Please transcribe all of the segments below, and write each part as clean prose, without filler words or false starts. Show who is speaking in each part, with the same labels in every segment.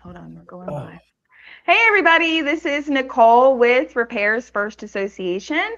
Speaker 1: Hold on, we're going live. Hey everybody, this is Nicole with Repairs First Association,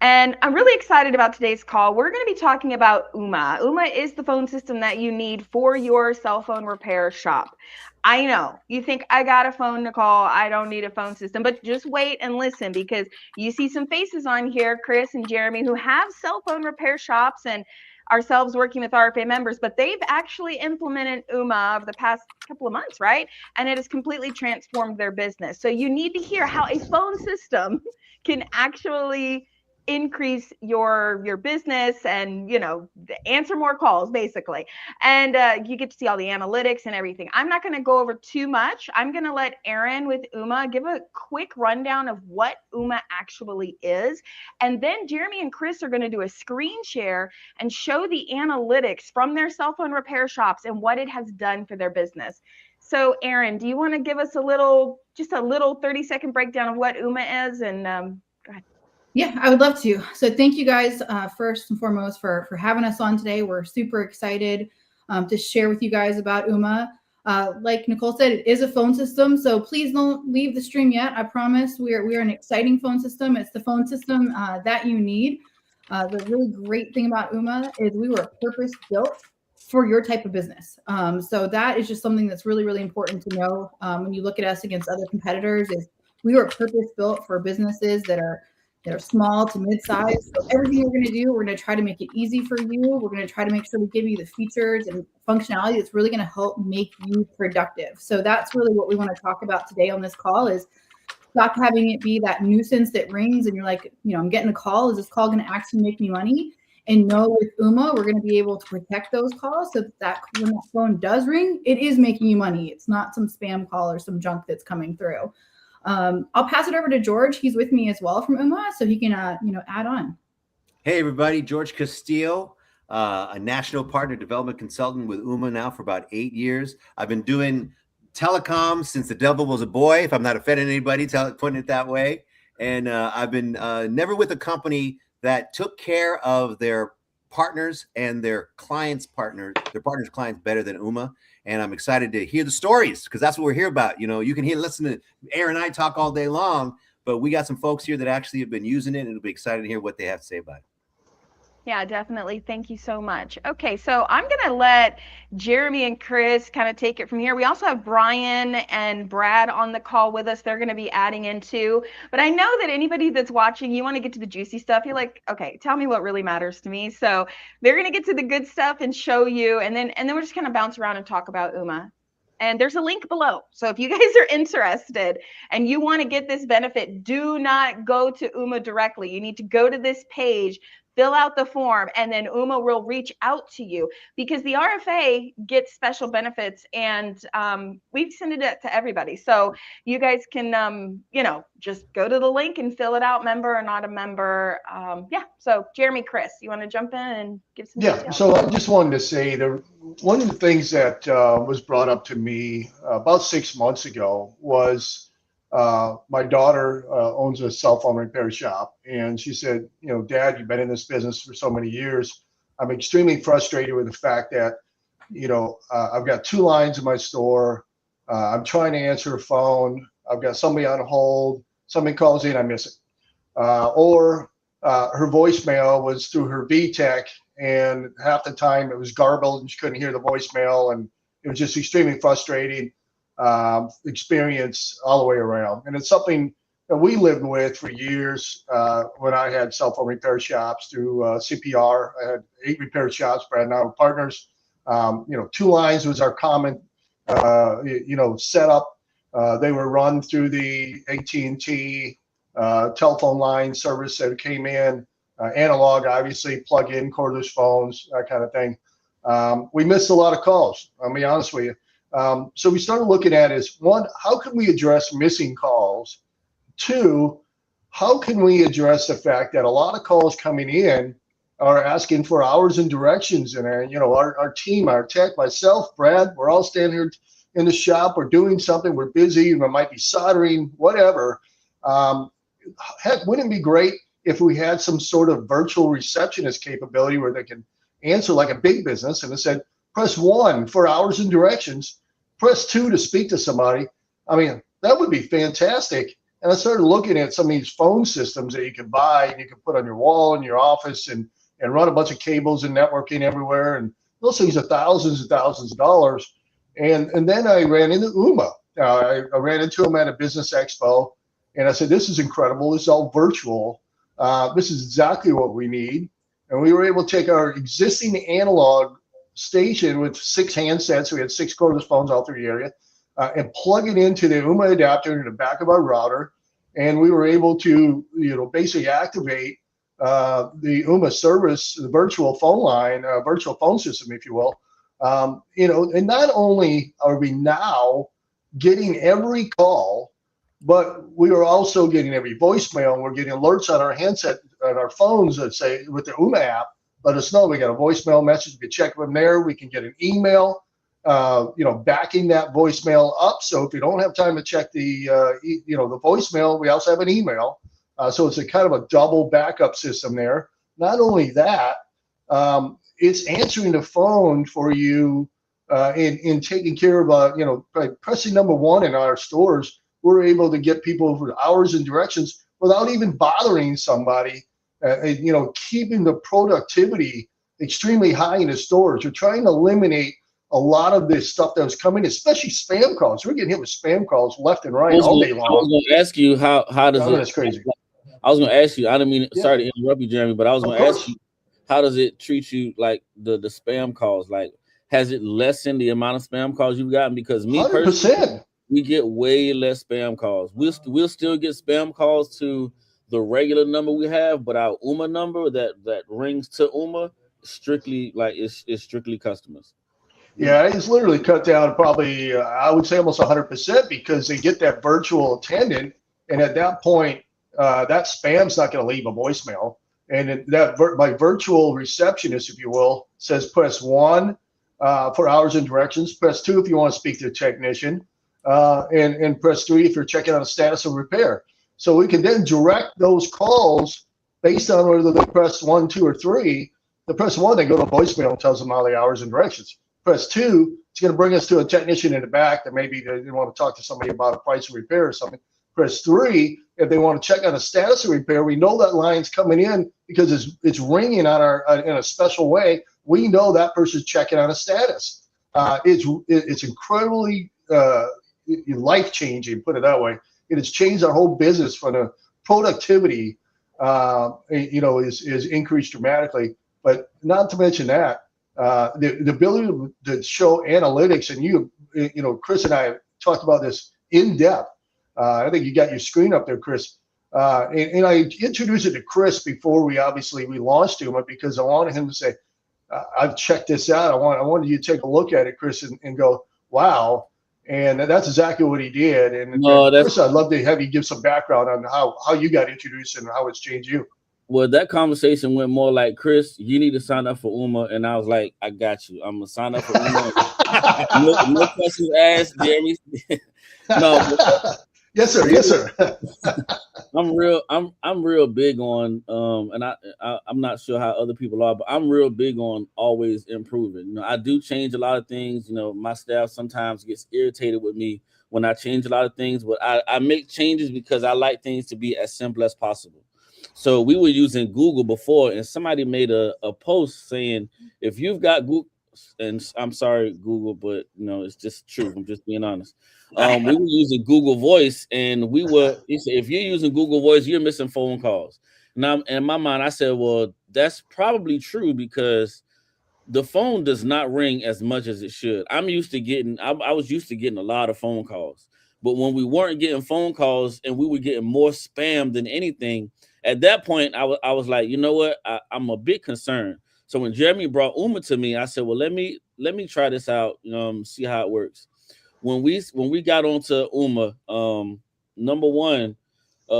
Speaker 1: and I'm really excited about today's call. We're going to be talking about Ooma. Ooma is the phone system that you need for your cell phone repair shop. I know you think I got a phone, Nicole, I don't need a phone system, but just wait and listen, because you see some faces on here, Chris and Jeremy, who have cell phone repair shops, and ourselves working with RFA members, but they've actually implemented Ooma over the past couple of months, right? And it has completely transformed their business. So you need to hear how a phone system can actually increase your business and, you know, answer more calls basically. And you get to see all the analytics and everything. I'm not going to go over too much. I'm going to let Aaron with Ooma give a quick rundown of what Ooma actually is, and then Jeremy and Chris are going to do a screen share and show the analytics from their cell phone repair shops and what it has done for their business. So Aaron, do you want to give us just a little 30-second breakdown of what Ooma is? And go ahead.
Speaker 2: Yeah, I would love to. So thank you guys first and foremost for having us on today. We're super excited to share with you guys about Ooma. Like Nicole said, it is a phone system, so please don't leave the stream yet. I promise we are an exciting phone system. It's the phone system that you need. The really great thing about Ooma is we were purpose built for your type of business. So that is just something that's really, really important to know when you look at us against other competitors. Is we were purpose built for businesses that are small to mid-size. So everything we're going to do, we're going to try to make it easy for you. We're going to try to make sure we give you the features and functionality that's really going to help make you productive. So that's really what we want to talk about today on this call, is stop having it be that nuisance that rings and you're like, I'm getting a call. Is this call going to actually make me money? And know with Ooma, we're going to be able to protect those calls so that when that phone does ring, it is making you money. It's not some spam call or some junk that's coming through. I'll pass it over to George. He's with me as well from Ooma, so he can, add on.
Speaker 3: Hey, everybody. George Castillo, a national partner development consultant with Ooma now for about 8 years. I've been doing telecom since the devil was a boy, if I'm not offending anybody, putting it that way. And I've been never with a company that took care of their partners and their partners' clients better than Ooma. And I'm excited to hear the stories, because that's what we're here about. You can listen to Aaron and I talk all day long, but we got some folks here that actually have been using it, and it'll be excited to hear what they have to say about it.
Speaker 1: Yeah, definitely. Thank you so much. Okay, so I'm going to let Jeremy and Chris kind of take it from here. We also have Brian and Brad on the call with us. They're going to be adding in too. But I know that anybody that's watching, you want to get to the juicy stuff. You're like, okay, tell me what really matters to me. So they're going to get to the good stuff and show you. And then we're just kind of bounce around and talk about Ooma. And there's a link below. So if you guys are interested and you want to get this benefit, do not go to Ooma directly. You need to go to this page, fill out the form, and then Ooma will reach out to you, because the RFA gets special benefits, and we've sent it to everybody. So you guys can, just go to the link and fill it out, member or not a member. So Jeremy, Chris, you want to jump in and give some details?
Speaker 4: So I just wanted to say one of the things that was brought up to me about 6 months ago was my daughter owns a cell phone repair shop, and she said, Dad, you've been in this business for so many years. I'm extremely frustrated with the fact that, I've got 2 lines in my store. I'm trying to answer a phone. I've got somebody on hold. Somebody calls in, I miss it. Or her voicemail was through her VTech, and half the time it was garbled and she couldn't hear the voicemail, and it was just extremely frustrating experience all the way around. And it's something that we lived with for years when I had cell phone repair shops through CPR. I had 8 repair shops, Brad and I were partners. 2 lines was our common setup. They were run through the AT&T telephone line service that came in, analog, obviously, plug in cordless phones, that kind of thing. We missed a lot of calls, I'll be honest with you. So we started looking at is, 1, how can we address missing calls? 2, how can we address the fact that a lot of calls coming in are asking for hours and directions? And our team, our tech, myself, Brad, we're all standing here in the shop. We're doing something. We're busy. We might be soldering, whatever. Heck, wouldn't it be great if we had some sort of virtual receptionist capability where they can answer like a big business, and it said, press 1 for hours and directions, press 2 to speak to somebody. I mean, that would be fantastic. And I started looking at some of these phone systems that you can buy and you can put on your wall in your office and run a bunch of cables and networking everywhere. And those things are thousands and thousands of dollars. And then I ran into Ooma. I ran into them at a business expo, and I said, this is incredible. This is all virtual. This is exactly what we need. And we were able to take our existing analog station with 6 handsets. We had 6 cordless phones all through the area, and plug it into the Ooma adapter in the back of our router. And we were able to, basically activate the Ooma service, the virtual phone line, virtual phone system, if you will. And not only are we now getting every call, but we are also getting every voicemail, and we're getting alerts on our handset, on our phones that say, with the Ooma app, let us know we got a voicemail message. We can check them there. We can get an email, backing that voicemail up. So if you don't have time to check the voicemail, we also have an email. So it's a kind of a double backup system there. Not only that, it's answering the phone for you in taking care of, by pressing number 1 in our stores, we're able to get people for hours and directions without even bothering somebody, keeping the productivity extremely high in the stores. We're trying to eliminate a lot of this stuff that was coming, especially spam calls. We're getting hit with spam calls left and right all day long.
Speaker 5: I was going to ask you how does
Speaker 4: That's crazy.
Speaker 5: I was going to ask you, I didn't mean, sorry to interrupt you, Jeremy, but I was going to ask you, how does it treat you, like the spam calls? Like, has it lessened the amount of spam calls you've gotten? Because me
Speaker 4: 100%.
Speaker 5: personally, we get way less spam calls. We'll still get spam calls to the regular number we have, but our Ooma number that rings to Ooma strictly it's strictly customers.
Speaker 4: Yeah, it's literally cut down probably, I would say almost 100%, because they get that virtual attendant, and at that point, that spam's not going to leave a voicemail. And my virtual receptionist, if you will, says press 1 for hours and directions, press 2 if you want to speak to a technician, and press 3 if you're checking on a status of repair. So we can then direct those calls based on whether they press 1, 2, or 3. The press 1, they go to voicemail and tells them all the hours and directions. Press 2, it's going to bring us to a technician in the back that maybe they want to talk to somebody about a price of repair or something. Press 3, if they want to check on a status of repair, we know that line's coming in because it's ringing on in a special way. We know that person's checking on a status. It's incredibly life changing, put it that way. It has changed our whole business. For the productivity, is increased dramatically. But not to mention that the ability to show analytics, and Chris and I have talked about this in depth. I think you got your screen up there, Chris. And I introduced it to Chris before we launched Ooma, because I wanted him to say, I've checked this out. I wanted you to take a look at it, Chris, and go, wow. And that's exactly what he did. And Chris, I'd love to have you give some background on how you got introduced and how it's changed you.
Speaker 5: Well, that conversation went more like, Chris, you need to sign up for Ooma. And I was like, I got you. I'm going to sign up for Ooma. no questions asked, Jeremy. No.
Speaker 4: Yes, sir. Yes, sir.
Speaker 5: I'm real big on, and I'm not sure how other people are, but I'm real big on always improving. I do change a lot of things. My staff sometimes gets irritated with me when I change a lot of things, but I make changes because I like things to be as simple as possible. So we were using Google before, and somebody made a post saying, if you've got Google, and I'm sorry, Google, but it's just true. I'm just being honest. We were using Google Voice, and he said, if you're using Google Voice, you're missing phone calls. Now, in my mind, I said, well, that's probably true, because the phone does not ring as much as it should. I was used to getting a lot of phone calls, but when we weren't getting phone calls and we were getting more spam than anything, at that point, I was like, you know what? I'm a bit concerned. So when Jeremy brought Ooma to me, I said, well, let me try this out, see how it works. When we got onto Ooma, number one,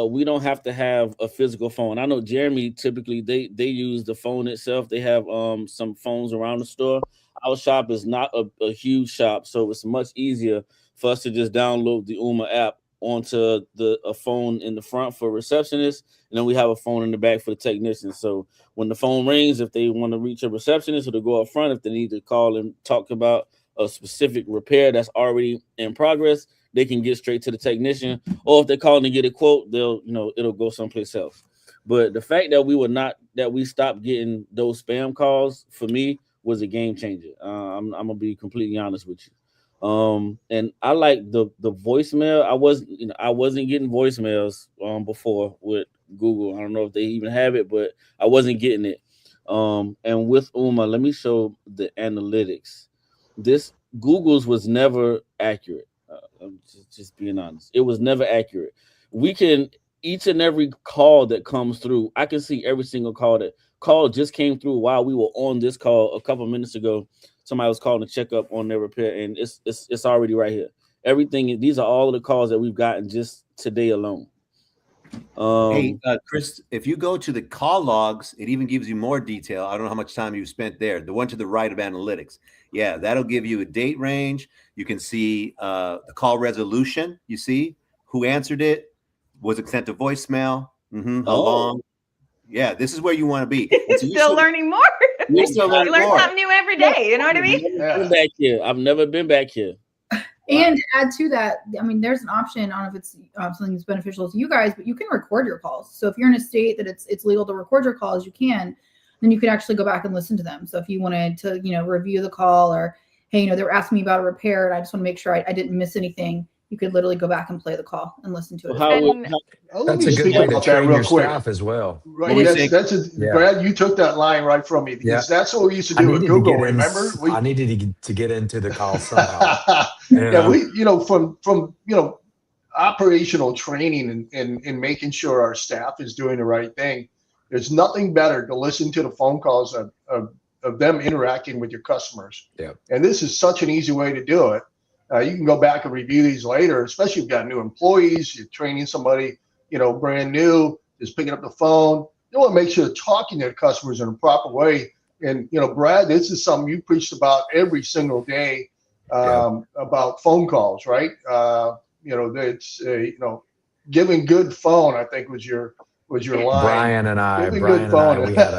Speaker 5: we don't have to have a physical phone. I know Jeremy, typically they use the phone itself. They have some phones around the store. Our shop is not a huge shop, so it's much easier for us to just download the Ooma app onto a phone in the front for receptionists, and then we have a phone in the back for the technicians. So when the phone rings, if they want to reach a receptionist, or to go up front if they need to call and talk about a specific repair that's already in progress, they can get straight to the technician. Or if they're calling to get a quote, they'll, it'll go someplace else. But the fact that we stopped getting those spam calls, for me, was a game changer. I'm gonna be completely honest with you. And I like the voicemail. I wasn't getting voicemails before with Google. I don't know if they even have it, but I wasn't getting it. And with Ooma, let me show the analytics. This Google's was never accurate. I'm just being honest. It was never accurate. We can, each and every call that comes through, I can see every single call just came through while we were on this call a couple minutes ago. Somebody was calling to check up on their repair, and it's already right here. Everything. These are all of the calls that we've gotten just today alone.
Speaker 3: Hey, Chris, if you go to the call logs, it even gives you more detail. I don't know how much time you spent there. The one to the right of analytics. Yeah, that'll give you a date range. You can see the call resolution. You see who answered it. Was it sent to voicemail? How long? Yeah, this is where you want to be.
Speaker 1: So still learning more.
Speaker 3: You're still learning
Speaker 1: more. You learn
Speaker 3: more.
Speaker 1: something new every day. You know what I mean?
Speaker 5: I've never been back here.
Speaker 2: And to add to that, I mean, there's an option. I don't know if it's something that's beneficial to you guys, but you can record your calls. So if you're in a state that it's legal to record your calls, you can. Then you could actually go back and listen to them. So if you wanted to, review the call, or hey, they were asking me about a repair, and I just want to make sure I didn't miss anything, you could literally go back and play the call and listen to it.
Speaker 6: That's a good way to train your staff as well.
Speaker 4: Right. Brad, you took that line right from me, because that's what we used to do with Google. Remember?
Speaker 6: I needed to get into the call somehow.
Speaker 4: From operational training and making sure our staff is doing the right thing. There's nothing better to listen to the phone calls of them interacting with your customers.
Speaker 6: Yeah.
Speaker 4: And this is such an easy way to do it. You can go back and review these later, especially if you've got new employees, you're training somebody, brand new, is picking up the phone. You want to make sure they're talking to the customers in a proper way. And, Brad, this is something you preached about every single day about phone calls, right? It's, giving good phone, I think was your line.
Speaker 6: Brian and I, we had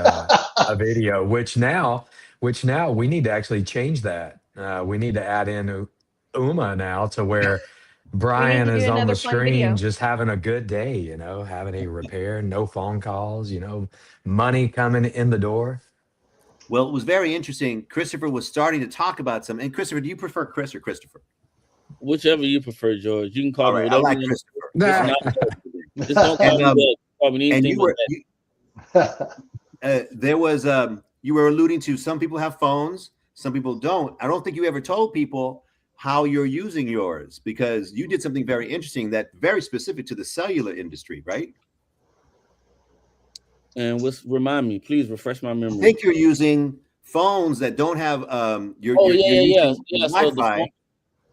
Speaker 6: a video, which now we need to actually change that. We need to add in Ooma now, to where Brian is on the screen just having a good day, having a repair, no phone calls, money coming in the door.
Speaker 3: Well, it was very interesting. Christopher was starting to talk about some. And Christopher, do you prefer Chris or Christopher?
Speaker 5: Whichever you prefer, George. You can call me whatever.
Speaker 3: I like Christopher.
Speaker 5: Just don't call me anything.
Speaker 3: There was you were alluding to some people have phones, some people don't. I don't think you ever told people how you're using yours, because you did something very interesting that very specific to the cellular industry, right?
Speaker 5: And remind me, please refresh my memory.
Speaker 3: I think you're using phones that don't have Wi-Fi.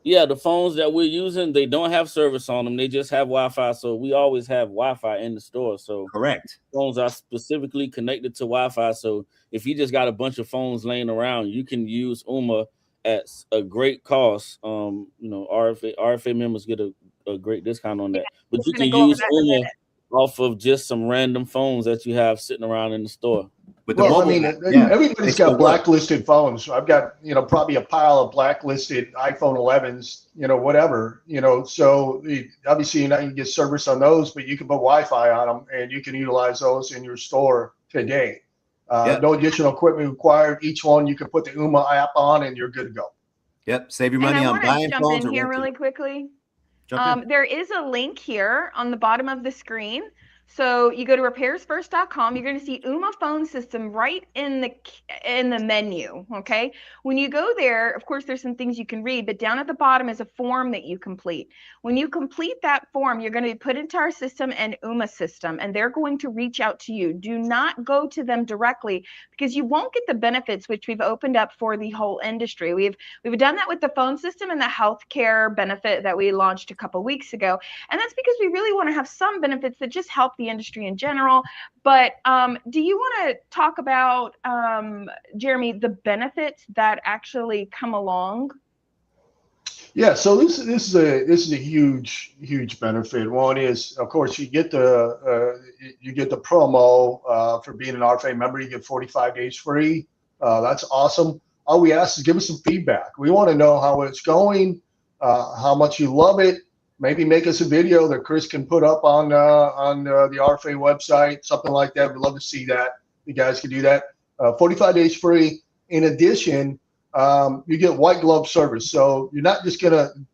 Speaker 5: So the phones that we're using, they don't have service on them. They just have Wi-Fi. So we always have Wi-Fi in the store. So
Speaker 3: correct. Phones
Speaker 5: are specifically connected to Wi-Fi. So if you just got a bunch of phones laying around, you can use Ooma at a great cost. RFA members get a great discount on that. But you can use Ooma off of just some random phones that you have sitting around in the store.
Speaker 3: But
Speaker 4: everybody's got blacklisted phones. I've got, probably a pile of blacklisted iPhone 11s, whatever, so obviously you're not going to get service on those, but you can put Wi-Fi on them and you can utilize those in your store today. No additional equipment required. Each one you can put the Ooma app on and you're good to go.
Speaker 3: Yep. Save your money on buying phones.
Speaker 1: I want to jump in here really quickly. There is a link here on the bottom of the screen. So you go to repairsfirst.com, you're going to see Ooma phone system right in the menu, okay? When you go there, of course, there's some things you can read, but down at the bottom is a form that you complete. When you complete that form, you're going to be put into our system and Ooma system, and they're going to reach out to you. Do not go to them directly, because you won't get the benefits which we've opened up for the whole industry. We've done that with the phone system and the healthcare benefit that we launched a couple weeks ago, and that's because we really want to have some benefits that just help the industry in general. But do you want to talk about, Jeremy, the benefits that actually come along?
Speaker 4: Yeah, so this is a huge benefit. One is, of course, you get the promo for being an RFA member. You get 45 days free. That's awesome. all we ask is give us some feedback. We want to know how it's going, how much you love it. Maybe make us a video that Chris can put up on the RFA website, something like that. We'd love to see that. You guys can do that. 45 days free. In addition, you get white glove service. So you're not just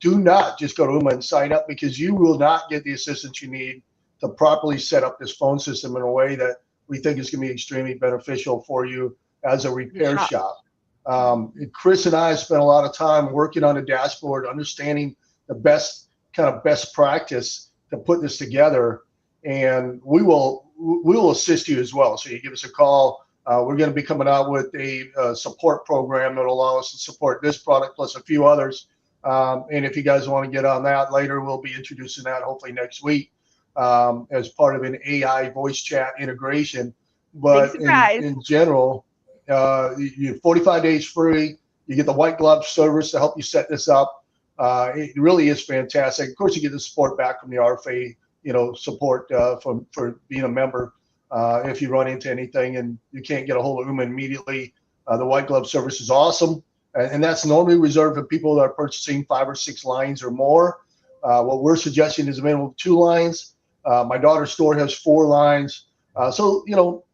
Speaker 4: do not just go to Ooma and sign up, because you will not get the assistance you need to properly set up this phone system in a way that we think is going to be extremely beneficial for you as a repair shop. Chris and I spent a lot of time working on the dashboard, understanding the best practice to put this together, and we will assist you as well. So you give us a call. We're going to be coming out with a support program that will allow us to support this product plus a few others. And if you guys want to get on that later, we'll be introducing that hopefully next week as part of an AI voice chat integration. But in general, you 45 days free. You get the white glove service to help you set this up. It really is fantastic. Of course, you get the support back from the RFA, support for being a member. If you run into anything and you can't get a hold of Ooma immediately, the white glove service is awesome. And that's normally reserved for people that are purchasing 5 or 6 lines or more. What we're suggesting is a minimum of 2 lines. My daughter's store has 4 lines. So,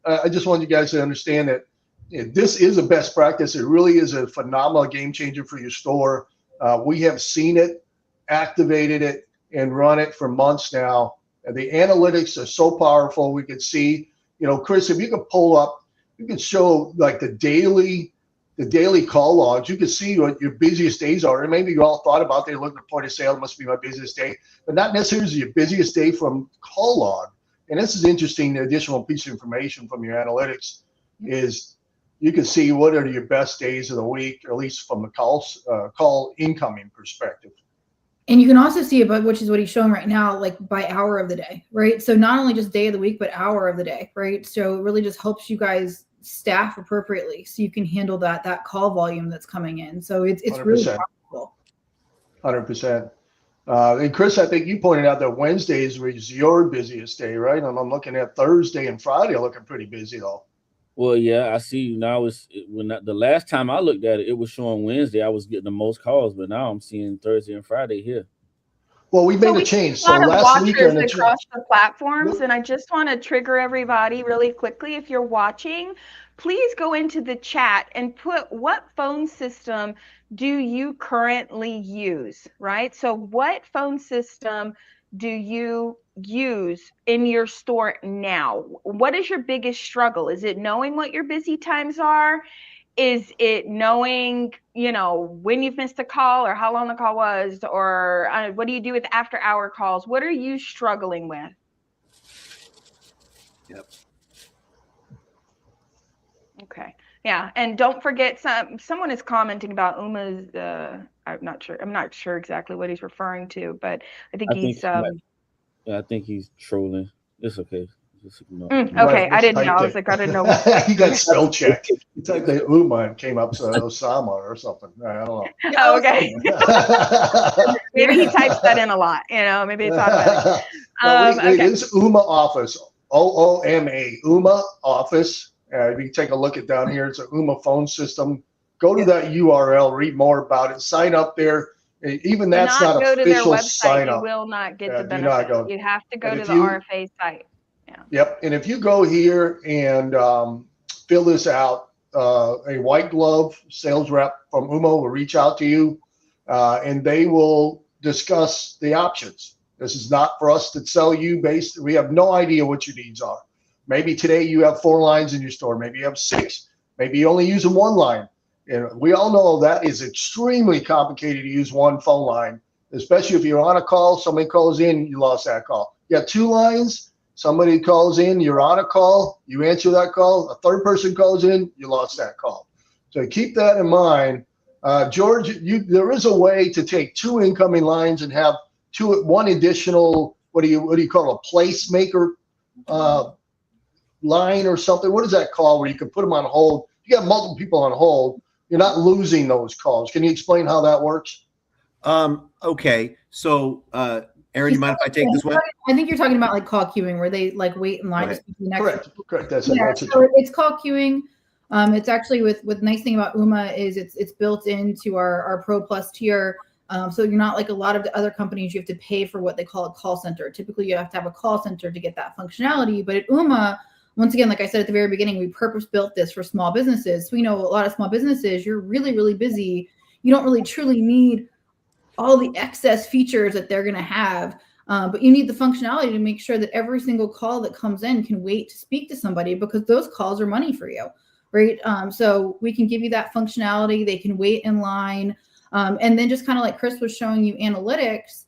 Speaker 4: I just want you guys to understand that this is a best practice. It really is a phenomenal game changer for your store. We have seen it, activated it, and run it for months now. And the analytics are so powerful. We could see, Chris, if you could pull up, you could show like the daily call logs. You could see what your busiest days are. And maybe you all thought about, they look at the point of sale, must be my busiest day, but not necessarily your busiest day from call log. And this is interesting. The additional piece of information from your analytics is you can see what are your best days of the week, or at least from the call incoming perspective.
Speaker 2: And you can also see it, which is what he's showing right now, like by hour of the day, right? So not only just day of the week, but hour of the day, right? So it really just helps you guys staff appropriately so you can handle that call volume that's coming in. So it's 100%. Really powerful.
Speaker 4: 100%. And Chris, I think you pointed out that Wednesdays was your busiest day, right? And I'm looking at Thursday and Friday looking pretty busy though.
Speaker 5: Well, yeah, I see now. The last time I looked at it, it was showing Wednesday. I was getting the most calls, but now I'm seeing Thursday and Friday here.
Speaker 4: Well, we made a change. So last weekend
Speaker 1: across the platforms, and I just want to trigger everybody really quickly. If you're watching, please go into the chat and put what phone system do you currently use, right? So what phone system do you use in your store now? What is your biggest struggle? Is it knowing what your busy times are? Is it knowing, when you've missed a call or how long the call was, or what do you do with after hour calls? What are you struggling with?
Speaker 3: Yep.
Speaker 1: Okay. Yeah. And don't forget, someone is commenting about Ooma's, I'm not sure exactly what he's referring to, but I think
Speaker 5: I think he's trolling. It's okay.
Speaker 1: Okay, right, I didn't know. I was like, I didn't know.
Speaker 4: He got spell checked. He typed the Ooma and came up to Osama or something. I don't know.
Speaker 1: Oh, okay. Maybe he types that in a lot. Maybe it's automatic.
Speaker 4: It is Ooma Office. OOMA. Ooma Office. If you take a look at down here, it's an Ooma phone system. Go to that URL, read more about it, sign up there. Even that's not official sign up.
Speaker 1: You will not get the benefit. You have to go to the RFA site. Yeah.
Speaker 4: Yep. And if you go here and fill this out, a white glove sales rep from Ooma will reach out to you and they will discuss the options. This is not for us to sell you we have no idea what your needs are. Maybe today you have 4 lines in your store. Maybe you have 6. Maybe you only use 1 line. And we all know that is extremely complicated to use 1 phone line, especially if you're on a call, somebody calls in, you lost that call. You have 2 lines. Somebody calls in, you're on a call, you answer that call, a third person calls in, you lost that call. So keep that in mind. George, there is a way to take 2 incoming lines and have 1 additional, what do you call a placemaker line or something? What is that called where you can put them on hold? You got multiple people on hold, you're not losing those calls. Can you explain how that works?
Speaker 3: Okay. So, Aaron, you mind if I take this one?
Speaker 2: I think you're talking about like call queuing, where they like wait in line to speak to the next.
Speaker 4: Correct.
Speaker 2: So it's call queuing. It's actually with nice thing about Ooma is it's built into our Pro Plus tier. So you're not like a lot of the other companies, you have to pay for what they call a call center. Typically, you have to have a call center to get that functionality. But at Ooma, once again, like I said at the very beginning, we purpose built this for small businesses. So we know a lot of small businesses, you're really, really busy. You don't really truly need all the excess features that they're going to have. But you need the functionality to make sure that every single call that comes in can wait to speak to somebody, because those calls are money for you, right? So we can give you that functionality. They can wait in line. And then just kind of like Chris was showing you analytics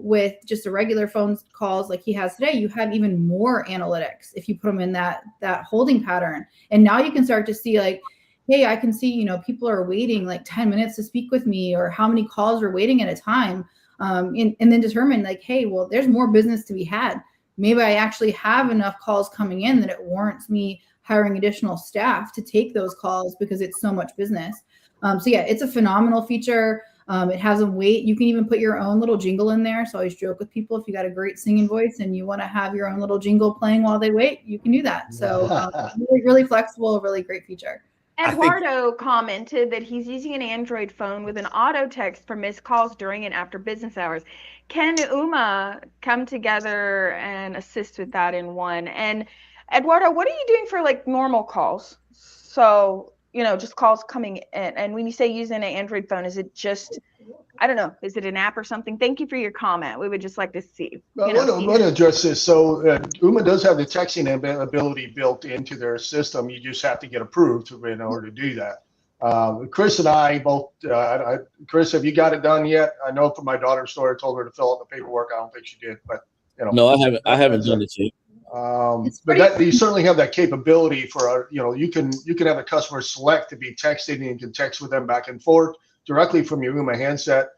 Speaker 2: with just a regular phone calls like he has today, you have even more analytics if you put them in that holding pattern. And now you can start to see like, hey, I can see, people are waiting like 10 minutes to speak with me, or how many calls are waiting at a time. And then determine like, hey, well, there's more business to be had. Maybe I actually have enough calls coming in that it warrants me hiring additional staff to take those calls because it's so much business. So yeah, it's a phenomenal feature. It has a weight. You can even put your own little jingle in there. So I always joke with people, if you got a great singing voice and you want to have your own little jingle playing while they wait, you can do that. So really, really flexible, really great feature.
Speaker 1: Eduardo commented that he's using an Android phone with an auto text for missed calls during and after business hours. Can Ooma come together and assist with that in one? And Eduardo, what are you doing for like normal calls? So, just calls coming in. And when you say using an Android phone, is it just, I don't know, is it an app or something? Thank you for your comment. We would just like to see.
Speaker 4: I want to address this. So Ooma does have the texting ability built into their system. You just have to get approved in order to do that. Chris and I both, Chris, have you got it done yet? I know from my daughter's story, I told her to fill out the paperwork. I don't think she did, but
Speaker 5: No, I haven't done it yet.
Speaker 4: But you certainly have that capability for, you can have a customer select to be texting, and you can text with them back and forth directly from your Ooma handset.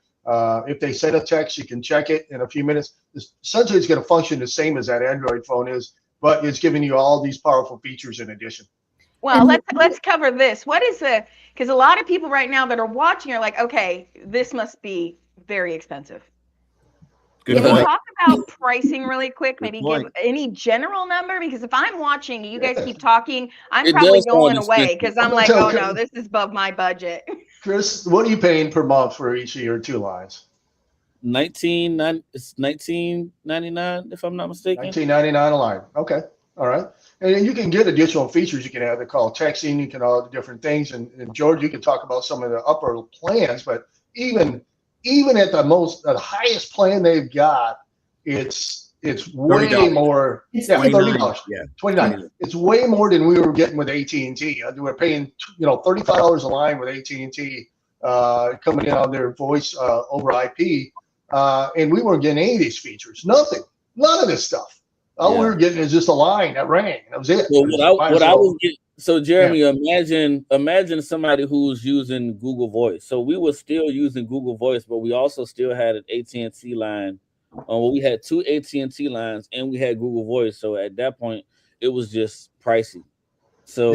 Speaker 4: If they send a text, you can check it in a few minutes. Essentially, it's going to function the same as that Android phone is, but it's giving you all these powerful features in addition.
Speaker 1: Well, let's cover this. What is because a lot of people right now that are watching are like, okay, this must be very expensive. Can we talk about pricing really quick? Maybe give any general number, because if I'm watching, you guys keep talking, I'm probably going away because I'm like, oh no, this is above my budget.
Speaker 4: Chris, what are you paying per month for each of your two lines?
Speaker 5: It's $19.99 if I'm not mistaken.
Speaker 4: $19.99 a line. Okay, all right. And you can get additional features. You can have the call texting. You can all the different things. And George, you can talk about some of the upper plans. But even at the highest plan they've got, it's way $30. More. Yeah, $30. Yeah, $29. It's way more than we were getting with AT&T. We were paying $35 a line with AT&T coming in on their voice over IP, and we weren't getting any of these features. Nothing. None of this stuff. All we were getting is just a line that rang. That was it.
Speaker 5: So Jeremy, imagine somebody who's using Google Voice. So we were still using Google Voice, but we also still had an AT&T line. We had two AT&T lines and we had Google Voice. So at that point, it was just pricey. So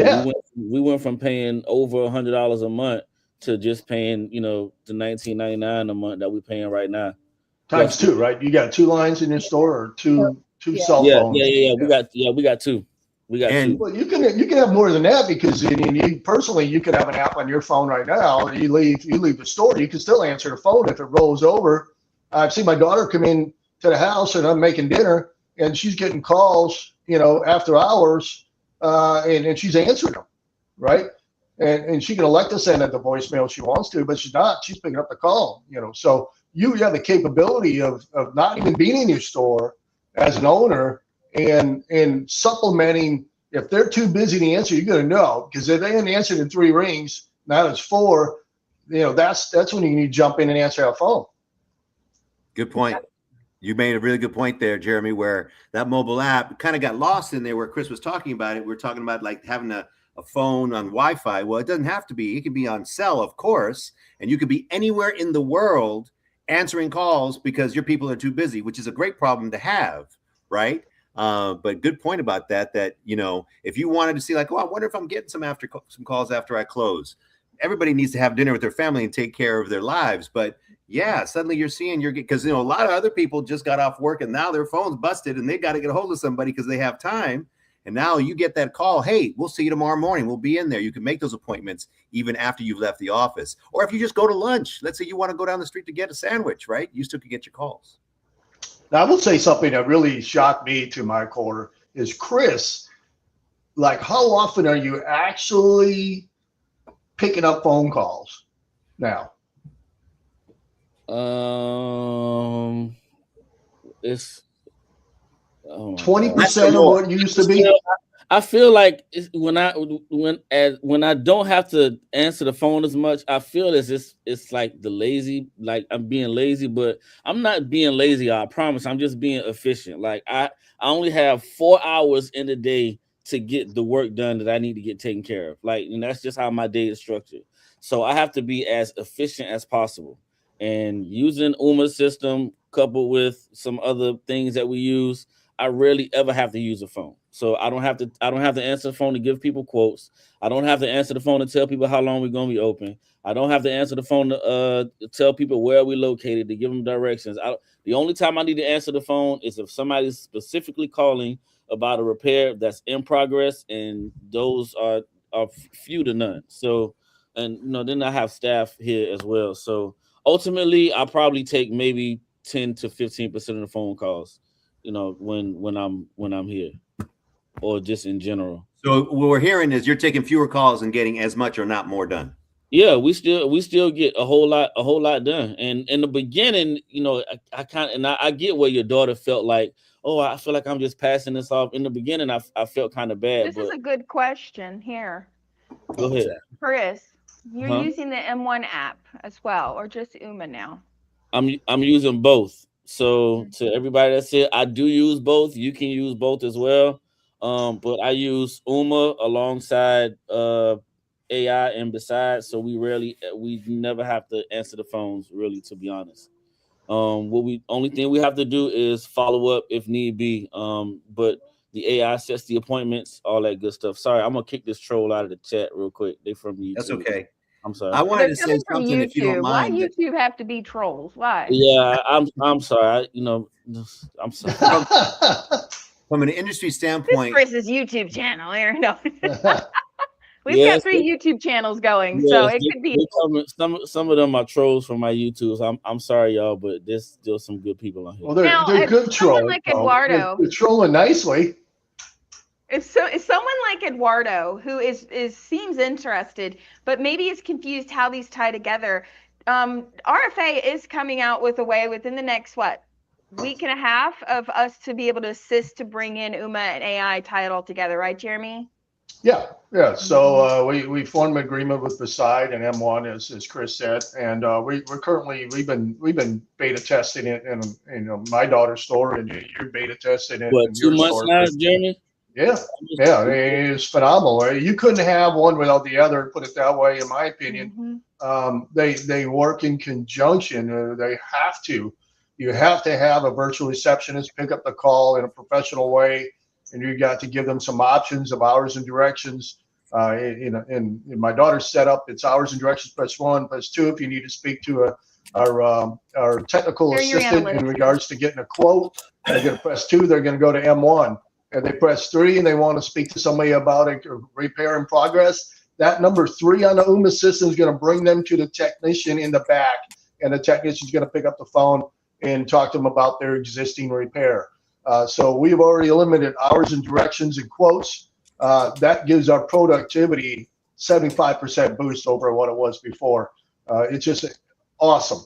Speaker 5: we went from paying over $100 a month to just paying, the $19.99 a month that we're paying right now.
Speaker 4: Times two, right? You got two lines in your store or two cell phones?
Speaker 5: Yeah. We got two. Two.
Speaker 4: Well, you can have more than that, because you could have an app on your phone right now. You leave the store, you can still answer the phone if it rolls over. I've seen my daughter come in to the house and I'm making dinner, and she's getting calls, after hours, and she's answering them, right? And she can elect to send it the voicemail if she wants to, but she's not. She's picking up the call, So you have the capability of not even being in your store as an owner, and supplementing. If they're too busy to answer, you're going to know, because if they haven't answered in 3 rings, now it's 4. That's when you need to jump in and answer that phone.
Speaker 3: Good point. You made a really good point there, Jeremy, where that mobile app kind of got lost in there where Chris was talking about it. We're talking about like having a phone on Wi-Fi. Well, it doesn't have to be. It can be on cell, of course, and you could be anywhere in the world answering calls because your people are too busy, which is a great problem to have, right? But good point about that, if you wanted to see like, I wonder if I'm getting some calls after I close. Everybody needs to have dinner with their family and take care of their lives. But yeah, suddenly you're seeing because, a lot of other people just got off work and now their phone's busted and they got to get a hold of somebody because they have time. And now you get that call, hey, we'll see you tomorrow morning. We'll be in there. You can make those appointments even after you've left the office. Or if you just go to lunch, let's say you want to go down the street to get a sandwich, right? You still can get your calls.
Speaker 4: Now, I will say something that really shocked me to my core is, Chris, like, how often are you actually picking up phone calls now?
Speaker 5: It's
Speaker 4: 20% of what it used to be.
Speaker 5: I feel like when I don't have to answer the phone as much, I feel as it's like the lazy, like I'm being lazy, but I'm not being lazy. I promise. I'm just being efficient. Like I only have 4 hours in the day to get the work done that I need to get taken care of. Like, and that's just how my day is structured. So I have to be as efficient as possible. And using Ooma system coupled with some other things that we use, I rarely ever have to use a phone. So I don't have to answer the phone to give people quotes. I don't have to answer the phone to tell people how long we're going to be open. I don't have to answer the phone to tell people where we're located, to give them directions. The only time I need to answer the phone is if somebody's specifically calling about a repair that's in progress, and those are few to none. So, and then I have staff here as well. So ultimately, I probably take maybe 10 to 15% of the phone calls, when I'm here, or just in general.
Speaker 3: So what we're hearing is you're taking fewer calls and getting as much or not more done.
Speaker 5: Yeah, we still get a whole lot done. And in the beginning, I get where your daughter felt like, oh, I feel like I'm just passing this off. In the beginning, I felt kind of bad.
Speaker 1: This is a good question here.
Speaker 5: Go ahead,
Speaker 1: Chris. You're using the M1 app as well, or just Ooma now?
Speaker 5: I'm using both. So to everybody that's here, I do use both. You can use both as well. But I use Ooma alongside AI and besides, so we never have to answer the phones, really, to be honest. Only thing we have to do is follow up if need be. But the AI sets the appointments, all that good stuff. Sorry, I'm gonna kick this troll out of the chat real quick. They from YouTube.
Speaker 3: That's okay.
Speaker 5: I'm sorry.
Speaker 3: I wanted to say something, if you don't mind.
Speaker 1: Why YouTube have to be trolls? Why?
Speaker 5: Yeah, I'm sorry. I'm sorry.
Speaker 3: From an industry standpoint,
Speaker 1: Chris's YouTube channel here. No. We've got 3 YouTube channels going, so it could be
Speaker 5: some of them are trolls from my YouTube. So I'm sorry, y'all, but there's still some good people on here.
Speaker 4: Well, they're good trolls.
Speaker 1: Like Eduardo,
Speaker 4: they're trolling nicely.
Speaker 1: If someone like Eduardo, who seems interested, but maybe is confused how these tie together, RFA is coming out with a way within the next week and a half of us to be able to assist to bring in Ooma and AI, tie it all together, right, Jeremy?
Speaker 4: Yeah. So we formed an agreement with Beside and M1, as Chris said, and we've been beta testing it in my daughter's store, and you're beta testing it.
Speaker 5: What, 2 months now, Jeremy?
Speaker 4: Yeah, it's phenomenal. Right? You couldn't have one without the other. Put it that way, in my opinion. They work in conjunction. They have to. You have to have a virtual receptionist pick up the call in a professional way, and you got to give them some options of hours and directions. In my daughter's setup, it's hours and directions press 1, press 2 if you need to speak to our technical assistant in regards to getting a quote. They're going to press 2. They're going to go to M1. And they press 3 and they want to speak to somebody about a repair in progress. That number 3 on the Ooma system is going to bring them to the technician in the back, and the technician is going to pick up the phone and talk to them about their existing repair. So we've already eliminated hours and directions and quotes. That gives our productivity 75% boost over what it was before. It's just awesome.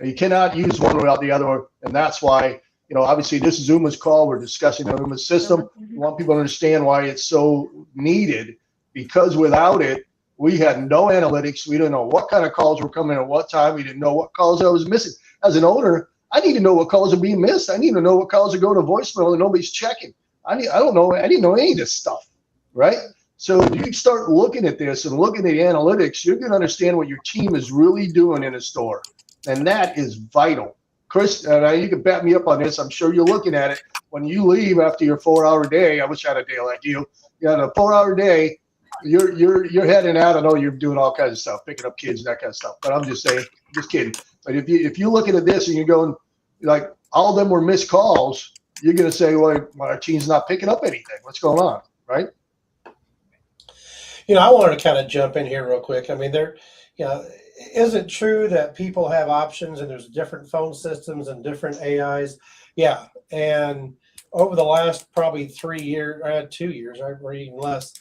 Speaker 4: You cannot use one without the other, and that's why, obviously this is Ooma's call. We're discussing the Ooma system. We want people to understand why it's so needed, because without it, we had no analytics. We didn't know what kind of calls were coming at what time. We didn't know what calls I was missing. As an owner, I need to know what calls are being missed. I need to know what calls are going to voicemail and nobody's checking. I don't know. I didn't know any of this stuff, right? So if you start looking at this and looking at the analytics, you're going to understand what your team is really doing in a store, and that is vital. Chris, you can back me up on this. I'm sure you're looking at it. When you leave after your 4-hour day, I wish I had a day like you. You had a 4-hour day. You're heading out. I know you're doing all kinds of stuff, picking up kids and that kind of stuff. But I'm just saying, just kidding. But if you're looking at this and you're going, like, all of them were missed calls, you're going to say, well, my team's not picking up anything. What's going on, right?
Speaker 7: I wanted to kind of jump in here real quick. I mean, is it true that people have options and there's different phone systems and different AIs? Yeah. And over the last probably 3 years, 2 years, or even less,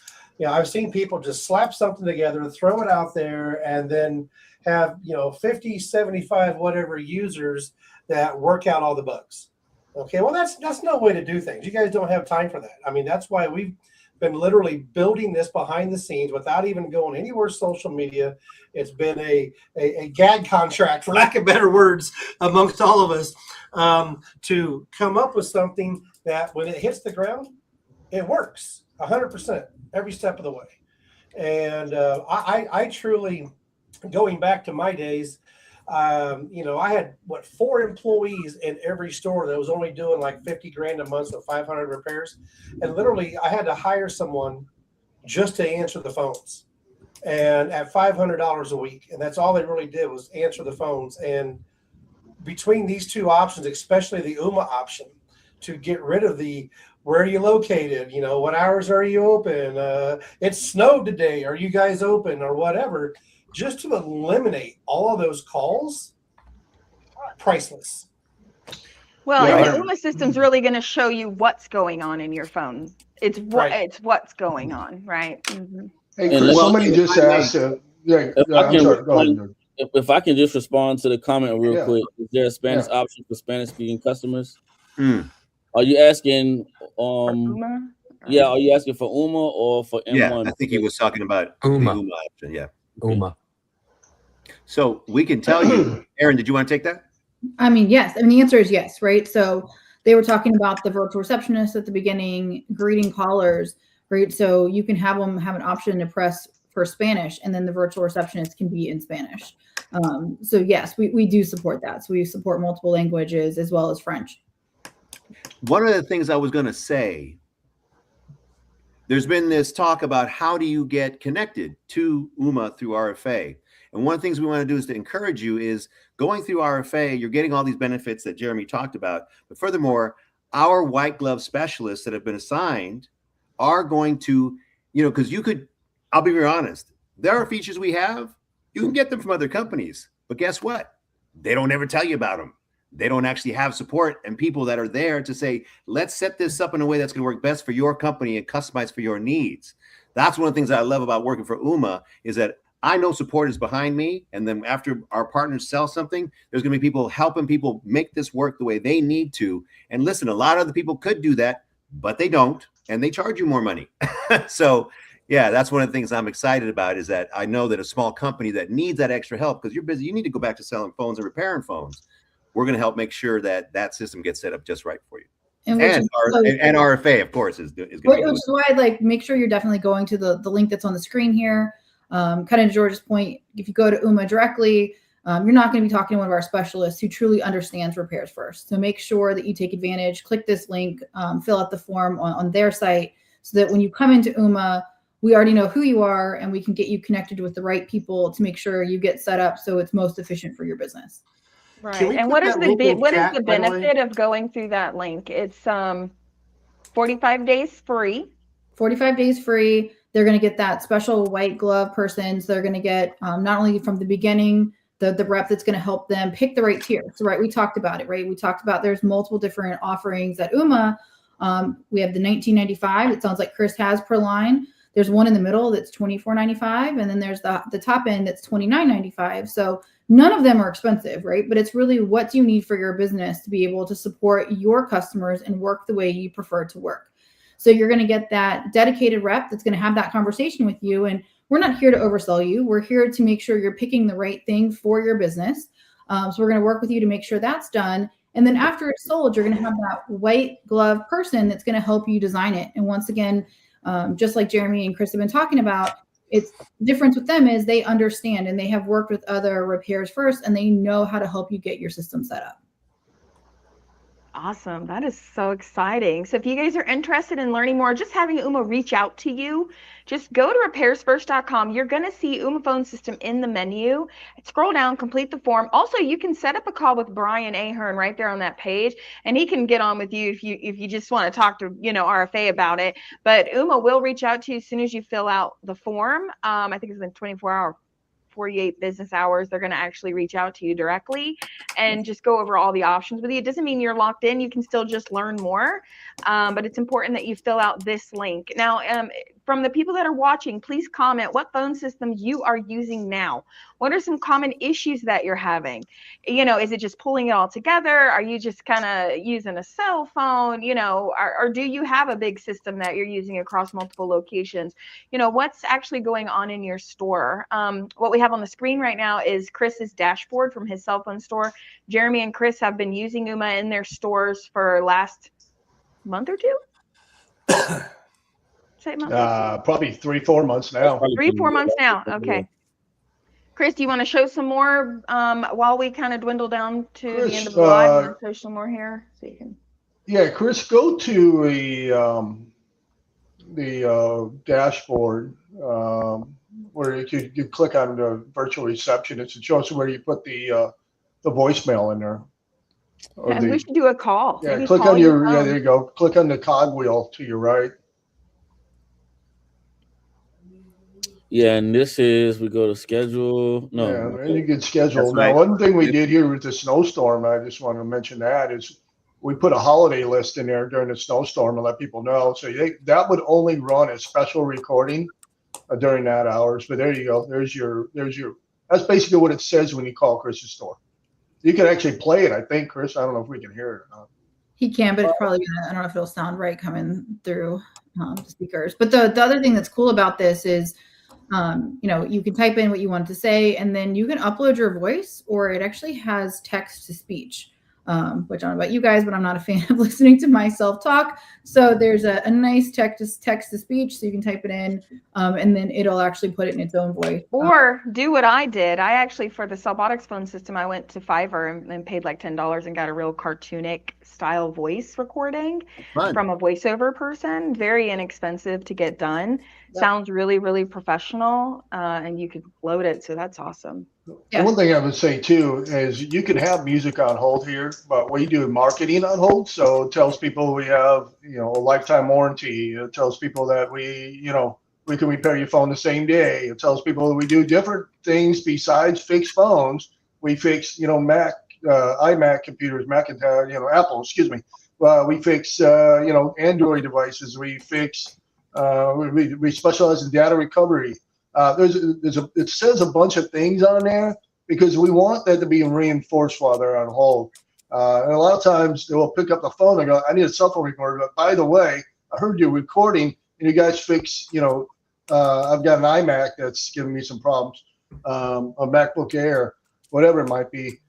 Speaker 7: I've seen people just slap something together, throw it out there, and then have, 50, 75, whatever users that work out all the bugs. Okay. Well, that's no way to do things. You guys don't have time for that. I mean, that's why we've been literally building this behind the scenes without even going anywhere social media. It's been a gag contract, for lack of better words, amongst all of us, to come up with something that when it hits the ground, it works 100% every step of the way. And I truly, going back to my days, I had 4 employees in every store that was only doing like 50 grand a month, so 500 repairs. And literally I had to hire someone just to answer the phones, and at $500 a week. And that's all they really did was answer the phones. And between these two options, especially the Ooma option, to get rid of the, where are you located? What hours are you open? It snowed today. Are you guys open, or whatever? Just to eliminate all of those calls, priceless.
Speaker 1: Well, and the Ooma system's really going to show you what's going on in your phone. It's what's going on, right? Mm-hmm.
Speaker 4: Hey, Chris, somebody just asked. I'm sorry. Go ahead.
Speaker 5: If I can just respond to the comment real quick, is there a Spanish option for Spanish-speaking customers? Are you asking?
Speaker 1: Ooma?
Speaker 5: Yeah, are you asking for Ooma or for M1?
Speaker 3: Yeah, I think he was talking about
Speaker 6: Ooma.
Speaker 3: The Ooma option. Yeah.
Speaker 6: Ooma.
Speaker 3: So we can tell you, Aaron, did you want to take that?
Speaker 2: I mean, yes. I mean, the answer is yes, right? So they were talking about the virtual receptionist at the beginning, greeting callers, right? So you can have them have an option to press for Spanish, and then the virtual receptionist can be in Spanish. So yes, we do support that. So we support multiple languages as well as French.
Speaker 3: One of the things I was going to say, there's been this talk about how do you get connected to Ooma through RFA. And one of the things we want to do is to encourage you is going through RFA, you're getting all these benefits that Jeremy talked about. But furthermore, our white glove specialists that have been assigned are going to, because I'll be very honest, there are features we have, you can get them from other companies. But guess what? They don't ever tell you about them. They don't actually have support and people that are there to say, let's set this up in a way that's going to work best for your company and customize for your needs. That's one of the things that I love about working for Ooma is that I know support is behind me. And then after our partners sell something, there's going to be people helping people make this work the way they need to. And listen, a lot of other people could do that, but they don't. And they charge you more money. So yeah, that's one of the things I'm excited about is that I know that a small company that needs that extra help, because you're busy, you need to go back to selling phones and repairing phones. We're going to help make sure that that system gets set up just right for you. And RFA, of course, is going to be.
Speaker 2: Which is why I'd make sure you're definitely going to the link that's on the screen here. Kind of to George's point, if you go to Ooma directly, you're not going to be talking to one of our specialists who truly understands repairs first. So make sure that you take advantage, click this link, fill out the form on their site so that when you come into Ooma, we already know who you are and we can get you connected with the right people to make sure you get set up so it's most efficient for your business.
Speaker 1: Right. And what is the benefit of going through that link? It's 45 days free. 45 days free.
Speaker 2: They're going to get that special white glove person. So they're going to get not only from the beginning, the rep that's going to help them pick the right tier. So, right, we talked about it, right? We talked about there's multiple different offerings at Ooma. We have the $19.95. It sounds like Chris has per line. There's one in the middle that's $24.95. And then there's the top end that's $29.95. So none of them are expensive, right? But it's really what do you need for your business to be able to support your customers and work the way you prefer to work. So you're going to get that dedicated rep that's going to have that conversation with you. And we're not here to oversell you. We're here to make sure you're picking the right thing for your business. So we're going to work with you to make sure that's done. And then after it's sold, you're going to have that white glove person that's going to help you design it. And once again, just like Jeremy and Chris have been talking about, it's the difference with them is they understand and they have worked with other repairs first and they know how to help you get your system set up.
Speaker 1: Awesome. That is so exciting. So if you guys are interested in learning more, just having Ooma reach out to you, just go to repairsfirst.com. You're going to see Ooma phone system in the menu. Scroll down, complete the form. Also, you can set up a call with Brian Ahern right there on that page, and he can get on with you if you just want to talk to, RFA about it. But Ooma will reach out to you as soon as you fill out the form. I think it's been 24-hour 48 business hours, they're going to actually reach out to you directly and just go over all the options with you. It doesn't mean you're locked in. You can still just learn more, but it's important that you fill out this link. Now, from the people that are watching, please comment what phone system you are using now. What are some common issues that you're having? Is it just pulling it all together? Are you just kind of using a cell phone? Or do you have a big system that you're using across multiple locations? What's actually going on in your store? What we have on the screen right now is Chris's dashboard from his cell phone store. Jeremy and Chris have been using Ooma in their stores for last month or two.
Speaker 4: Probably 3-4 months now.
Speaker 1: 3-4 months now. Okay. Chris, do you want to show some more while we kind of dwindle down to the end of the live? And show some more here so you can.
Speaker 4: Yeah, Chris, go to the dashboard where you click on the virtual reception. It shows where you put the voicemail in there.
Speaker 1: And we should do a call.
Speaker 4: Yeah, click on there you go. Click on the cogwheel to your right.
Speaker 5: Yeah, and this is, we go to schedule. No.
Speaker 4: Yeah, and you can schedule. Now, one thing we did here with the snowstorm, I just want to mention that, is we put a holiday list in there during the snowstorm to let people know. So that would only run a special recording during that hours. But there you go. There's your. That's basically what it says when you call Chris's store. You can actually play it, I think, Chris. I don't know if we can hear it or not.
Speaker 2: He can, but it's probably I don't know if it'll sound right coming through the speakers. But the other thing that's cool about this is, you can type in what you want to say, and then you can upload your voice, or it actually has text to speech, which I don't know about you guys, but I'm not a fan of listening to myself talk. So there's a nice text to speech, so you can type it in, and then it'll actually put it in its own voice.
Speaker 1: Or do what I did. I actually, for the Cellbotics phone system, I went to Fiverr and paid like $10 and got a real cartoonic style voice recording from a voiceover person. Very inexpensive to get done. Yep. Sounds really, really professional, and you could load it. So that's awesome.
Speaker 4: Yeah. One thing I would say too is you can have music on hold here, but we do marketing on hold. So it tells people we have, a lifetime warranty. It tells people that we can repair your phone the same day. It tells people that we do different things besides fix phones. We fix, Mac, iMac computers, Macintosh, Apple, excuse me. We fix, Android devices. We fix, we specialize in data recovery. It says a bunch of things on there because we want that to be reinforced while they're on hold. And a lot of times they will pick up the phone and go, I need a cell phone recorder. But by the way, I heard you recording and you guys fix, I've got an iMac that's giving me some problems, a MacBook Air, whatever it might be.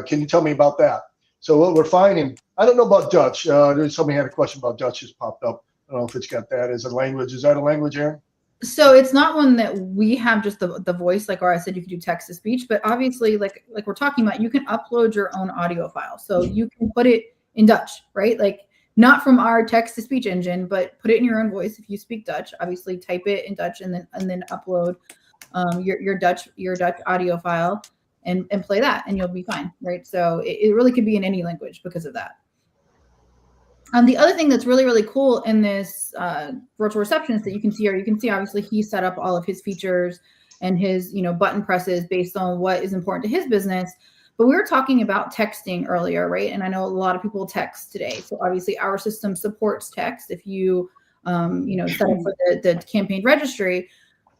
Speaker 4: Can you tell me about that? So what we're finding, I don't know about Dutch. There's somebody had a question about Dutch just popped up. I don't know if it's got that as a language. Is that a language, Aaron?
Speaker 2: So it's not one that we have just the voice, like, or I said, you can do text to speech, but obviously like we're talking about, you can upload your own audio file. So you can put it in Dutch, right? Like not from our text to speech engine, but put it in your own voice. If you speak Dutch, obviously type it in Dutch and then upload your Dutch audio file and play that and you'll be fine, right? So it really could be in any language because of that. The other thing that's really, really cool in this virtual receptionist that you can see here, you can see obviously he set up all of his features and his, button presses based on what is important to his business. But we were talking about texting earlier, right? And I know a lot of people text today. So obviously our system supports text if you, set up for the campaign registry.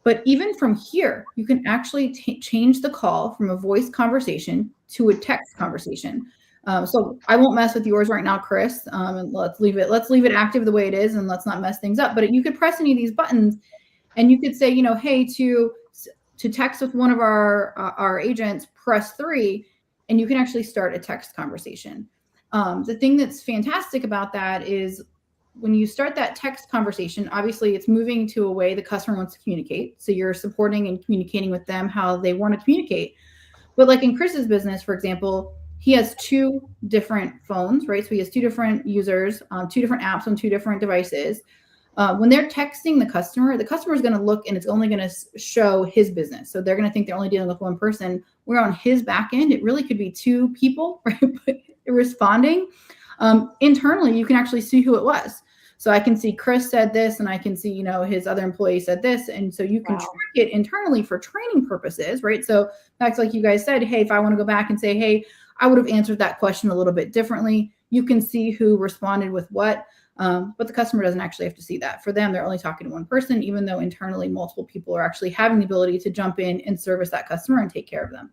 Speaker 2: But even from here, you can actually change the call from a voice conversation to a text conversation. So I won't mess with yours right now, Chris. And let's leave it active the way it is, and let's not mess things up. But you could press any of these buttons, and you could say, hey, to text with one of our agents, press 3, and you can actually start a text conversation. The thing that's fantastic about that is when you start that text conversation, obviously it's moving to a way the customer wants to communicate. So you're supporting and communicating with them how they want to communicate. But like in Chris's business, for example, he has 2 different phones, right? So he has 2 different users, 2 different apps on 2 different devices. When they're texting the customer is going to look and it's only going to show his business. So they're going to think they're only dealing with one person. Where on his back end, it really could be 2 people, right, responding. Internally, you can actually see who it was. So I can see Chris said this, and I can see, his other employee said this. And so you can track it internally for training purposes, right? So that's like you guys said, hey, if I want to go back and say, hey, I would have answered that question a little bit differently. You can see who responded with what, but the customer doesn't actually have to see that. For them, they're only talking to one person, even though internally multiple people are actually having the ability to jump in and service that customer and take care of them.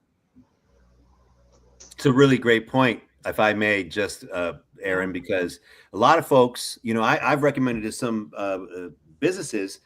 Speaker 3: It's a really great point, if I may, just Aaron, because a lot of folks, I've recommended to some businesses,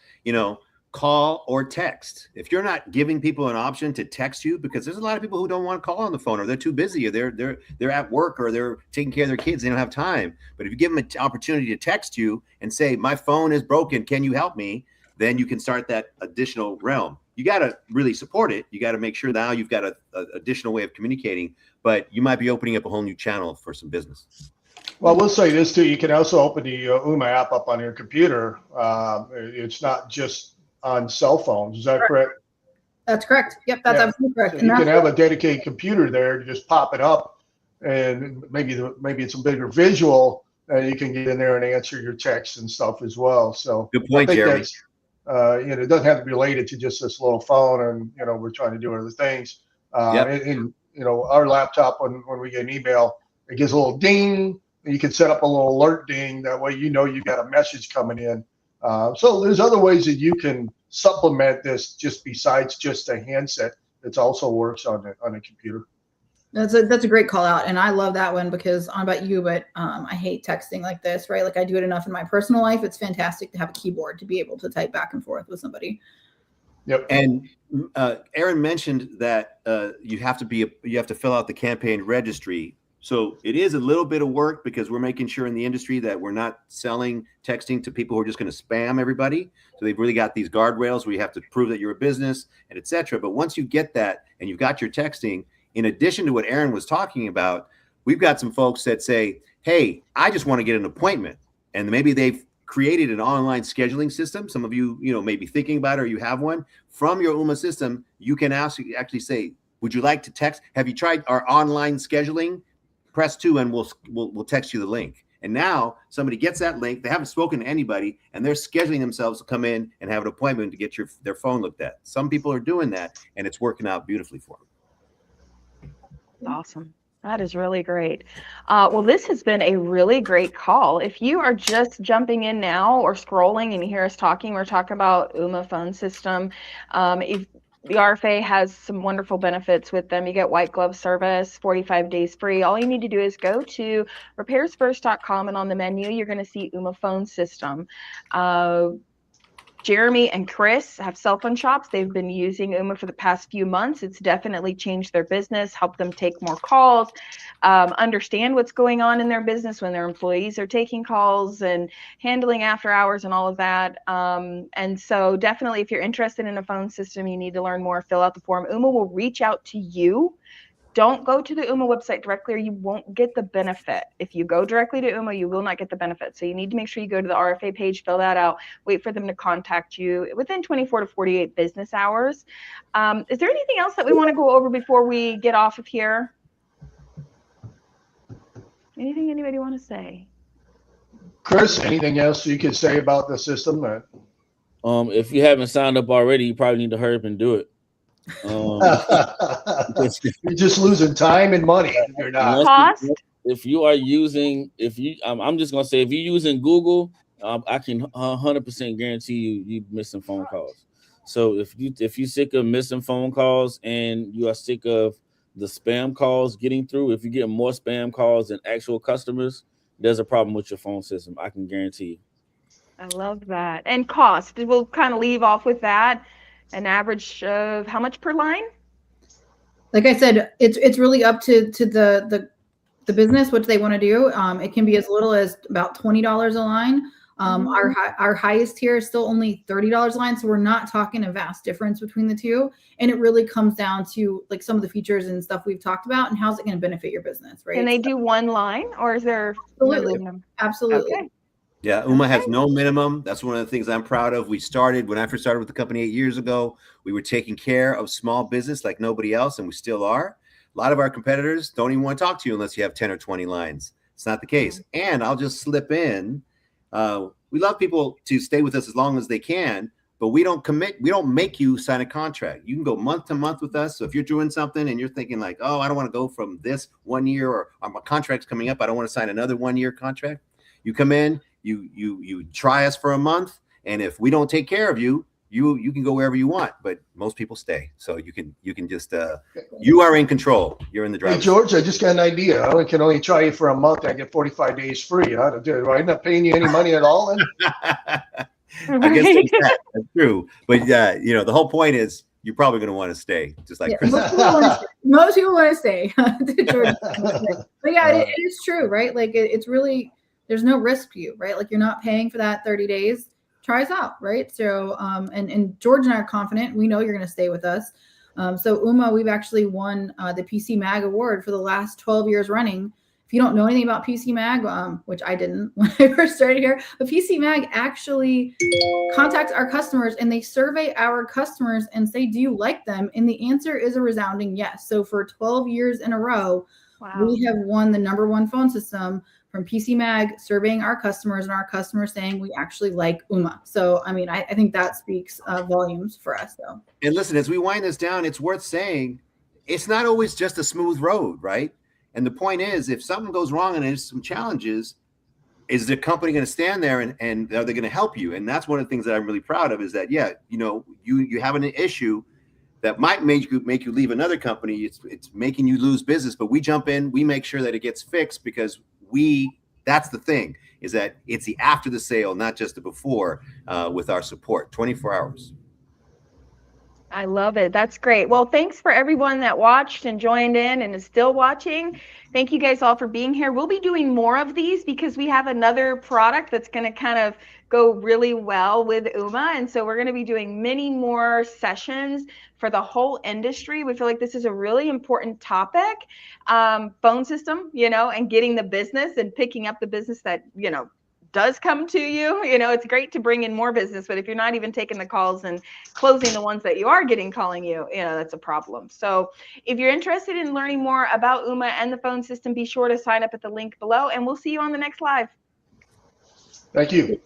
Speaker 3: call or text. If you're not giving people an option to text you, because there's a lot of people who don't want to call on the phone, or they're too busy, or they're at work, or they're taking care of their kids, they don't have time. But if you give them an opportunity to text you and say, my phone is broken, can you help me? Then you can start that additional realm. You got to really support it. You got to make sure now you've got an additional way of communicating, but you might be opening up a whole new channel for some business.
Speaker 4: Well, we'll say this too. You can also open the Ooma app up on your computer. It's not just on cell phones. Is that correct?
Speaker 2: That's correct. Yep, that's absolutely correct.
Speaker 4: So you can have a dedicated computer there to just pop it up, and maybe it's a bigger visual, and you can get in there and answer your texts and stuff as well. So
Speaker 3: good point, Jeremy.
Speaker 4: It doesn't have to be related to just this little phone, and we're trying to do other things. And our laptop, when we get an email, it gives a little ding. You can set up a little alert ding. That way, you've got a message coming in. So there's other ways that you can supplement this, just besides just a handset. It also works on a computer.
Speaker 2: That's a great call out, and I love that one because I don't know about you, but I hate texting like this, right? Like I do it enough in my personal life. It's fantastic to have a keyboard to be able to type back and forth with somebody.
Speaker 3: Yep. And Aaron mentioned that you have to fill out the campaign registry. So it is a little bit of work because we're making sure in the industry that we're not selling texting to people who are just going to spam everybody. So they've really got these guardrails where you have to prove that you're a business and et cetera. But once you get that and you've got your texting, in addition to what Aaron was talking about, we've got some folks that say, hey, I just want to get an appointment. And maybe they've created an online scheduling system. Some of you, may be thinking about it, or you have one. From your Ooma system, you can actually say, would you like to text? Have you tried our online scheduling? Press 2 and we'll text you the link. And now somebody gets that link. They haven't spoken to anybody, and they're scheduling themselves to come in and have an appointment to get their phone looked at. Some people are doing that, and it's working out beautifully for them.
Speaker 1: Awesome. That is really great. Well, this has been a really great call. If you are just jumping in now or scrolling and you hear us talking, we're talking about Ooma phone system. If the RFA has some wonderful benefits with them. You get white glove service, 45 days free. All you need to do is go to repairsfirst.com, and on the menu, you're going to see Ooma phone system. Jeremy and Chris have cell phone shops. They've been using Ooma for the past few months. It's definitely changed their business, helped them take more calls, understand what's going on in their business when their employees are taking calls and handling after hours and all of that. And so definitely, if you're interested in a phone system, you need to learn more, fill out the form. Ooma will reach out to you. Don't go to the Ooma website directly, or you won't get the benefit. If you go directly to Ooma, you will not get the benefit. So you need to make sure you go to the RFA page, fill that out, wait for them to contact you within 24 to 48 business hours. Is there anything else that we want to go over before we get off of here? Anything anybody want to say?
Speaker 4: Chris, anything else you could say about the system?
Speaker 5: If you haven't signed up already, you probably need to hurry up and do it.
Speaker 4: You're just losing time and money. You're not.
Speaker 1: Cost?
Speaker 5: If you are using, I'm just gonna say, if you're using Google, I can 100% guarantee you missing phone calls. So if you're sick of missing phone calls and you are sick of the spam calls getting through, if you get more spam calls than actual customers, there's a problem with your phone system. I can guarantee you.
Speaker 1: I love that. And cost, we'll kind of leave off with that. An average of how much per line?
Speaker 2: Like I said, it's really up to the business, what they want to do. It can be as little as about $20 a line. Our highest tier is still only $30 a line, so we're not talking a vast difference between the two. And it really comes down to like some of the features and stuff we've talked about, and how's it going to benefit your business, right?
Speaker 1: Can they do one line, or is there
Speaker 2: Absolutely.
Speaker 1: no minimum?
Speaker 2: Absolutely.
Speaker 1: Okay.
Speaker 3: Yeah, Ooma has no minimum. That's one of the things I'm proud of. When I first started with the company 8 years ago, we were taking care of small business like nobody else, and we still are. A lot of our competitors don't even want to talk to you unless you have 10 or 20 lines. It's not the case. And I'll just slip in. We love people to stay with us as long as they can, but we don't commit. We don't make you sign a contract. You can go month to month with us. So if you're doing something and you're thinking like, oh, I don't want to go from this 1 year, or my contract's coming up, I don't want to sign another 1 year contract. You come in, you try us for a month, and if we don't take care of you, you can go wherever you want. But most people stay, so you can just you are in control. You're in the driver's
Speaker 4: Hey George, I just got an idea. I can only try you for a month. I get 45 days free. I'm not paying you any money at all.
Speaker 3: I guess that's true. But the whole point is you're probably going to want to stay, just like Chris.
Speaker 2: Most people want to stay. But yeah, it is true, right? Like it's really, there's no risk to you, right? Like you're not paying for that 30 days. Try us out, right? So, and George and I are confident. We know you're going to stay with us. So Ooma, we've actually won the PC Mag award for the last 12 years running. If you don't know anything about PC Mag, which I didn't when I first started here, but PC Mag actually contacts our customers and they survey our customers and say, do you like them? And the answer is a resounding yes. So for 12 years in a row, we have won the #1 phone system from PC Mag, surveying our customers and our customers saying we actually like Ooma. So, I mean, I think that speaks volumes for us, though.
Speaker 3: And listen, as we wind this down, it's worth saying it's not always just a smooth road, right? And the point is, if something goes wrong and there's some challenges, is the company going to stand there and are they going to help you? And that's one of the things that I'm really proud of is that, you have an issue that might make you leave another company. It's making you lose business, but we jump in, we make sure that it gets fixed because that's the thing, is that it's the after the sale, not just the before, with our support 24 hours.
Speaker 1: I love it. That's great. Well, thanks for everyone that watched and joined in and is still watching. Thank you guys all for being here. We'll be doing more of these because we have another product that's going to kind of go really well with Ooma. And so we're going to be doing many more sessions for the whole industry. We feel like this is a really important topic, phone system, and getting the business and picking up the business that, does come to you. It's great to bring in more business, but if you're not even taking the calls and closing the ones that you are getting calling you, that's a problem. So if you're interested in learning more about Ooma and the phone system, be sure to sign up at the link below, and we'll see you on the next live.
Speaker 4: Thank you.